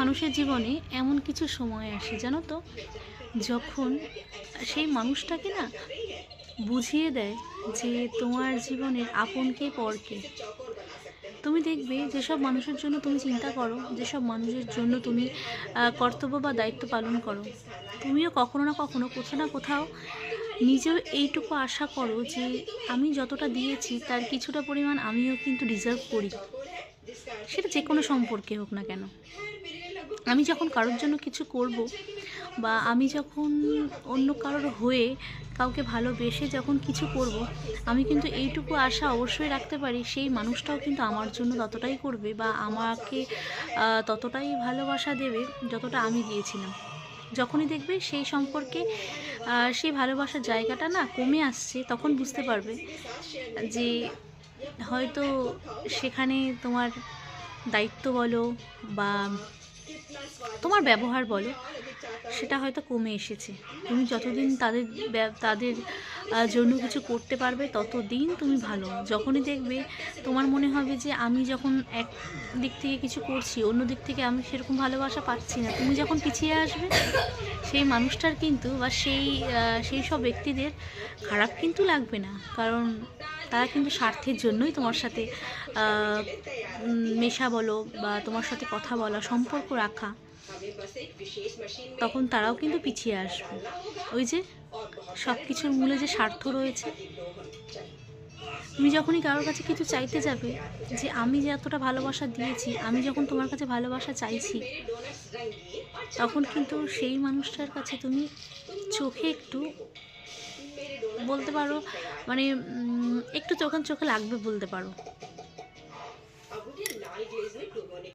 মানুষের জীবনে এমন কিছু সময় আসে জানো তো, যখন সেই মানুষটাকে না বুঝিয়ে দেয় যে তোমার জীবনের আপন কে পর কে। তুমি দেখবে যেসব মানুষের জন্য তুমি চিন্তা করো, যেসব মানুষের জন্য তুমি কর্তব্য বা দায়িত্ব পালন করো, তুমিও কখনো না কখনো কোথাও না কোথাও নিজেও এইটুকু আশা করো যে আমি যতটা দিয়েছি তার কিছুটা পরিমাণ আমিও কিন্তু ডিজার্ভ করি। সেটা যে কোনো সম্পর্কে হোক না কেন। আমি যখন কারোর জন্য কিছু করব, বা আমি যখন অন্য কারোর হয়ে কাউকে ভালোবেসে যখন কিছু করব, আমি কিন্তু এইটুকু আশা অবশ্যই রাখতে পারি সেই মানুষটাও কিন্তু আমার জন্য ততটাই করবে বা আমাকে ততটাই ভালোবাসা দেবে যতটা আমি দিয়েছিলাম। যখনই দেখবে সেই সম্পর্কে সেই ভালোবাসার জায়গাটা না কমে আসছে, তখন বুঝতে পারবে যে হয়তো সেখানে তোমার দায়িত্ব বলো বা তোমার ব্যবহার বলো, সেটা হয়তো কমে এসেছে। তুমি যতদিন তাদের জন্য কিছু করতে পারবে ততদিন তুমি ভালো। যখনই দেখবে তোমার মনে হবে যে আমি যখন এক দিক থেকে কিছু করছি, অন্য দিক থেকে আমি সেরকম ভালোবাসা পাচ্ছি না, তুমি যখন পিছিয়ে আসবে, সেই মানুষটার কিন্তু বা সেই সব ব্যক্তিদের খারাপ কিন্তু লাগবে না, কারণ তারা কিন্তু স্বার্থের জন্যই তোমার সাথে মেশা বলো বা তোমার সাথে কথা বলা, সম্পর্ক রাখা, তখন তারাও কিন্তু পিছিয়ে আসবে। ওই যে সব কিছুর মূলে যে স্বার্থ রয়েছে। তুমি যখনই কারোর কাছে কিছু চাইতে যাবে, যে আমি যে এতটা ভালোবাসা দিয়েছি, আমি যখন তোমার কাছে ভালোবাসা চাইছি, তখন কিন্তু সেই মানুষটার কাছে তুমি চোখে একটু বলতে পারো, মানে একটু চোখে চোখে লাগবে বলতে পারো।